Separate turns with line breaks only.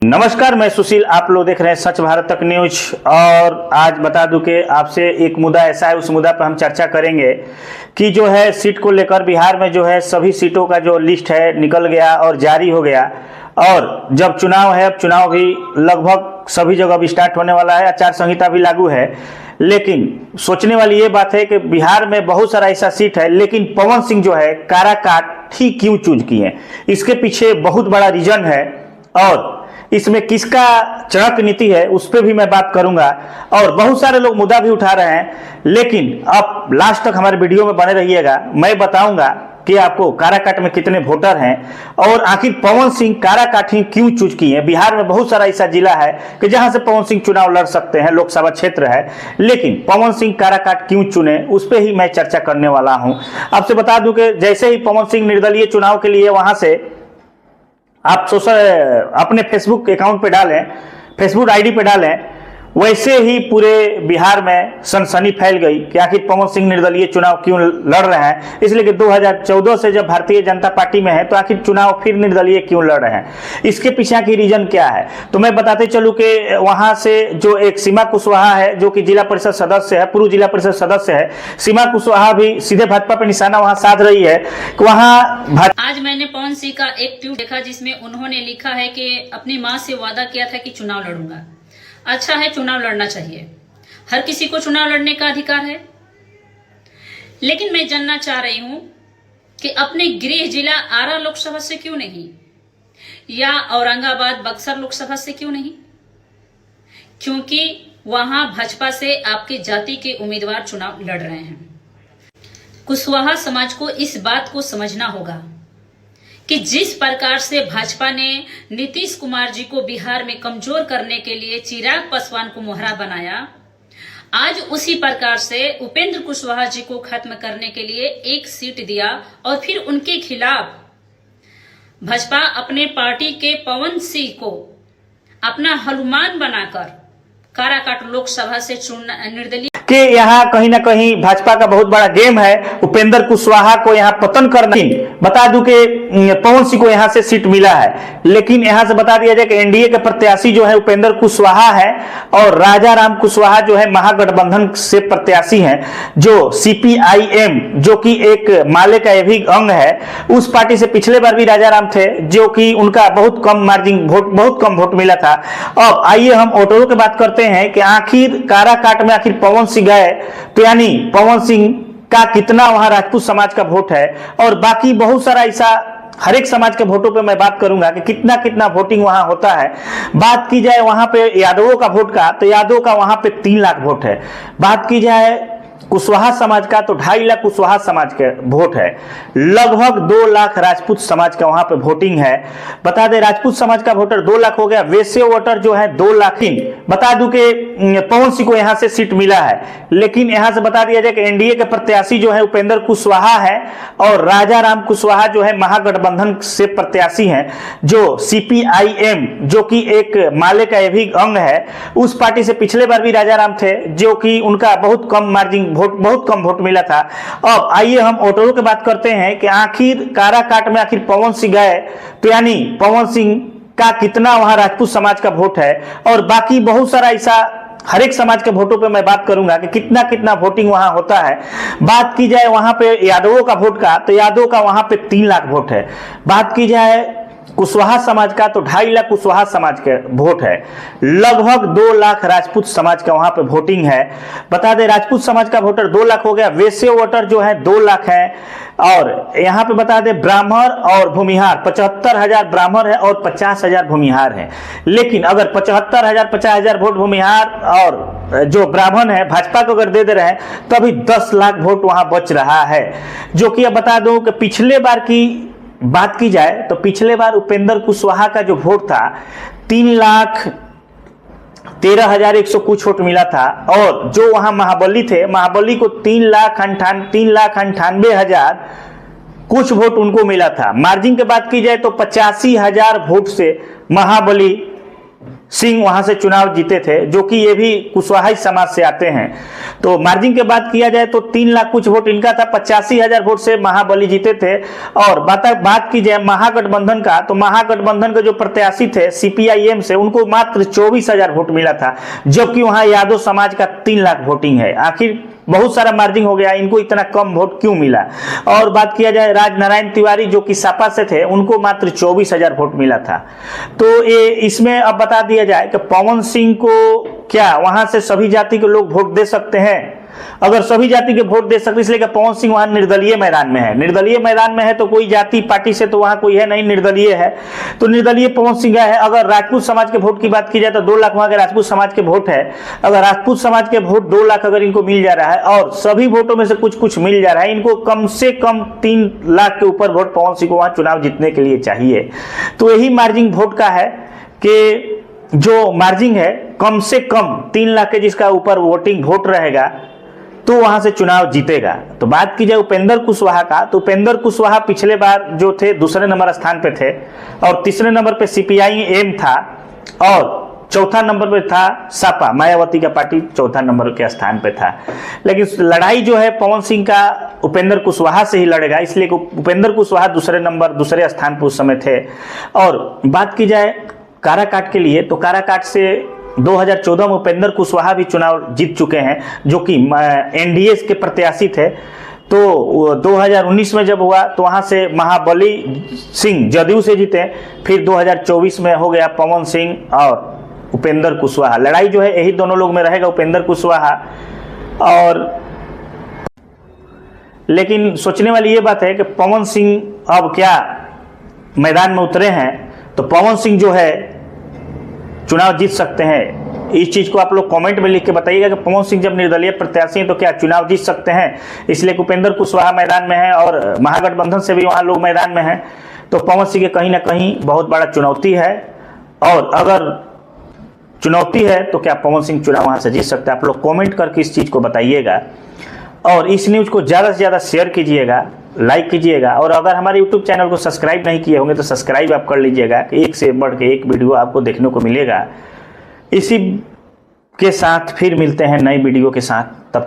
नमस्कार, मैं सुशील। आप लोग देख रहे हैं सच भारत तक न्यूज। और आज बता दूं कि आपसे एक मुद्दा ऐसा है, उस मुद्दा पर हम चर्चा करेंगे कि जो है सीट को लेकर बिहार में जो है सभी सीटों का जो लिस्ट है निकल गया और जारी हो गया। और जब चुनाव है, अब चुनाव भी लगभग सभी जगह अब स्टार्ट होने वाला है, आचार संहिता भी लागू है। लेकिन सोचने वाली ये बात है कि बिहार में बहुत सारा ऐसा सीट है, लेकिन पवन सिंह जो है काराकाट ही क्यों चूज किए, इसके पीछे बहुत बड़ा रीजन है। और इसमें किसका चणक नीति है उस पर भी मैं बात करूंगा। और बहुत सारे लोग मुद्दा भी उठा रहे हैं, लेकिन आप लास्ट तक हमारे वीडियो में बने रहिएगा। मैं बताऊंगा कि आपको काराकाट में कितने वोटर हैं और आखिर पवन सिंह काराकाट ही क्यों चूज किए हैं। बिहार में बहुत सारा ऐसा जिला है कि जहां से पवन सिंह चुनाव लड़ सकते हैं, लोकसभा क्षेत्र है, लेकिन पवन सिंह काराकाट क्यों चुने उस पर ही मैं चर्चा करने वाला हूं। आपसे बता दूं कि जैसे ही पवन सिंह निर्दलीय चुनाव के लिए वहां से आप अपने फेसबुक अकाउंट पे डालें, फेसबुक आईडी पे डालें, वैसे ही पूरे बिहार में सनसनी फैल गई कि आखिर पवन सिंह निर्दलीय चुनाव क्यों लड़ रहे हैं। इसलिए कि 2014 से जब भारतीय जनता पार्टी में है तो आखिर चुनाव फिर निर्दलीय क्यों लड़ रहे हैं, इसके पीछे की रीजन क्या है। तो मैं बताते चलूं कि वहां से जो एक सीमा कुशवाहा है, जो कि जिला परिषद सदस्य है, पूर्व जिला परिषद सदस्य है, सीमा कुशवाहा भी सीधे भाजपा पर निशाना वहां साध रही है कि वहां
आज मैंने पवन सिंह का एक ट्वीट देखा जिसमें उन्होंने लिखा है कि अपनी मां से वादा किया था कि चुनाव लड़ूंगा। अच्छा है, चुनाव लड़ना चाहिए, हर किसी को चुनाव लड़ने का अधिकार है। लेकिन मैं जानना चाह रही हूं कि अपने गृह जिला आरा लोकसभा से क्यों नहीं, या औरंगाबाद बक्सर लोकसभा से क्यों नहीं? क्योंकि वहां भाजपा से आपके जाति के उम्मीदवार चुनाव लड़ रहे हैं। कुशवाहा समाज को इस बात को समझना होगा कि जिस प्रकार से भाजपा ने नीतीश कुमार जी को बिहार में कमजोर करने के लिए चिराग पासवान को मोहरा बनाया, आज उसी प्रकार से उपेंद्र कुशवाहा जी को खत्म करने के लिए एक सीट दिया और फिर उनके खिलाफ भाजपा अपने पार्टी के पवन सिंह को अपना हनुमान बनाकर काराकाट लोकसभा से चुनना निर्दलीय
कि यहाँ कहीं ना कहीं भाजपा का बहुत बड़ा गेम है उपेंद्र कुशवाहा को यहाँ पतन करना। बता दूं कि पवन सिंह को यहाँ से सीट मिला है, लेकिन यहाँ से बता दिया जाए कि एनडीए के प्रत्याशी जो है उपेंद्र कुशवाहा है और राजा राम कुशवाहा जो है महागठबंधन से प्रत्याशी हैं, जो सीपीआईएम जो कि एक माले का ये भी अंग है, उस पार्टी से पिछले बार भी राजा राम थे, जो कि उनका बहुत कम मार्जिन वोट, बहुत कम वोट मिला था। अब आइए हम ऑटो की बात करते हैं कि आखिर काराकाट में आखिर पवन सिंह गए तो यानी पवन सिंह का कितना वहां राजपूत समाज का वोट है, और बाकी बहुत सारा ऐसा हर एक समाज के वोटों पे मैं बात करूंगा कि कितना कितना वोटिंग वहां होता है। बात की जाए वहां पे यादवों का वोट का, तो यादवों का वहां पे 3 लाख वोट है। बात की जाए कुशवाहा समाज का तो 2.5 लाख कुशवाहा समाज के वोट है। लगभग 2 लाख राजपूत समाज का वहां पे वोटिंग है। बता दें राजपूत समाज का वोटर 2 लाख हो गया, वैसे वोटर जो है 2 लाख। बता दूं कि पवन सिंह को यहां से सीट मिला है, लेकिन यहां से बता दिया जाए कि एनडीए के प्रत्याशी जो है उपेंद्र कुशवाहा है और राजा राम कुशवाहा जो है महागठबंधन से प्रत्याशी हैं, जो सीपीआईएम जो कि एक माले का ये भी अंग है, उस पार्टी से पिछले बार भी राजा राम थे, जो कि उनका बहुत कम मार्जिन बहुत कम वोट मिला था। अब आइए हम ऑटो की बात करते हैं कि आखिर काराकाट में आखिर पवन सिंह गए तो यानी पवन सिंह का कितना वहां राजपूत समाज का वोट है, और बाकी बहुत सारा ऐसा हर एक समाज के वोटों पे मैं बात करूंगा कि कितना कितना वोटिंग वहां होता है। बात की जाए वहां पे यादवों का वोट का, तो यादवों का वहां पे 3 लाख वोट है। बात की जाए कुशवाहा समाज का तो 2.5 लाख कुशवाहा समाज के वोट है। लगभग 2 लाख राजपूत समाज का वहां पे वोटिंग है। बता दें राजपूत समाज का वोटर 2 लाख हो गया, वैसे वोटर जो है 2 लाख है। और यहाँ पे बता दें ब्राह्मण और भूमिहार 75,000 ब्राह्मण है और 50,000 भूमिहार है। लेकिन अगर 75,000 50,000 वोट भूमिहार और जो ब्राह्मण है भाजपा को अगर दे दे रहे हैं तो अभी 10 लाख वोट वहां बच रहा है। जो कि अब बता दूं कि पिछले बार की बात की जाए तो पिछले बार उपेंद्र कुशवाहा का जो वोट था 3,13,100 कुछ वोट मिला था, और जो वहां महाबली थे, महाबली को 3,98,000 कुछ वोट उनको मिला था। मार्जिन की बात की जाए तो 85,000 वोट से महाबली सिंह वहां से चुनाव जीते थे, जो कि ये भी कुशवाहा समाज से आते हैं। तो मार्जिन की बात किया जाए तो 3 लाख कुछ वोट इनका था, 85,000 वोट से महाबली जीते थे। और बात की जाए महागठबंधन का, तो महागठबंधन के जो प्रत्याशी थे CPIM से, उनको मात्र 24,000 वोट मिला था, जबकि वहां यादव समाज का 3 लाख वोटिंग है। आखिर बहुत सारा मार्जिन हो गया, इनको इतना कम वोट क्यों मिला। और बात किया जाए राजनारायण तिवारी जो कि सपा से थे, उनको मात्र 24,000 वोट मिला था। तो ये इसमें अब बता दिया जाए कि पवन सिंह को क्या वहां से सभी जाति के लोग वोट दे सकते हैं? अगर सभी जाति के वोट दे सकते, इसलिए कि पवन सिंह वहां निर्दलीय मैदान में है। निर्दलीय मैदान में है तो कोई जाति पार्टी से तो वहां कोई है नहीं, निर्दलीय है, तो निर्दलीय पवन सिंह है। अगर राजपूत समाज के वोट की बात की जाए तो 2 लाख वहां के राजपूत समाज के वोट है। अगर राजपूत समाज के वोट 2 लाख अगर इनको मिल जा रहा है और सभी वोटों में से कुछ कुछ मिल जा रहा है, इनको कम से कम 3 लाख के ऊपर वोट पवन सिंह को वहां चुनाव जीतने के लिए चाहिए। तो यही मार्जिन वोट का है कि जो मार्जिन है कम से कम 3 लाख के जिसका ऊपर वोटिंग वोट रहेगा तो वहां से चुनाव जीतेगा। तो बात की जाए उपेंद्र कुशवाहा का, तो उपेंद्र कुशवाहा पिछले बार जो थे दूसरे नंबर स्थान पे थे, और तीसरे नंबर पे CPIM था, और चौथा नंबर पे था सपा, मायावती का पार्टी चौथा नंबर के स्थान पे था। लेकिन लड़ाई जो है पवन सिंह का उपेंद्र कुशवाहा से ही लड़ेगा, इसलिए उपेंद्र कुशवाहा दूसरे स्थान पर उस समय थे। और बात की जाए काराकाट के लिए, तो काराकाट से 2014 में उपेंद्र कुशवाहा भी चुनाव जीत चुके हैं, जो कि NDA के प्रत्याशी थे। तो 2019 में जब हुआ तो वहां से महाबली सिंह जदयू से जीते। फिर 2024 में हो गया पवन सिंह और उपेंद्र कुशवाहा। लड़ाई जो है यही दोनों लोग में रहेगा, उपेंद्र कुशवाहा और। लेकिन सोचने वाली ये बात है कि पवन सिंह अब क्या मैदान में उतरे हैं, तो पवन सिंह जो है चुनाव जीत सकते हैं। इस चीज को आप लोग कमेंट में लिख के बताइएगा कि पवन सिंह जब निर्दलीय प्रत्याशी हैं तो क्या चुनाव जीत सकते हैं। इसलिए उपेंद्र कुशवाहा मैदान में है और महागठबंधन से भी वहां लोग मैदान में हैं, तो पवन सिंह के कहीं ना कहीं बहुत बड़ा चुनौती है। और अगर चुनौती है तो क्या पवन सिंह चुनाव वहां से जीत सकते हैं? आप लोग कॉमेंट करके इस चीज को बताइएगा और इस न्यूज को ज़्यादा से ज़्यादा शेयर कीजिएगा, लाइक कीजिएगा। और अगर हमारे यूट्यूब चैनल को सब्सक्राइब नहीं किए होंगे तो सब्सक्राइब आप कर लीजिएगा, एक से बढ़ के एक वीडियो आपको देखने को मिलेगा। इसी के साथ फिर मिलते हैं नई वीडियो के साथ, तब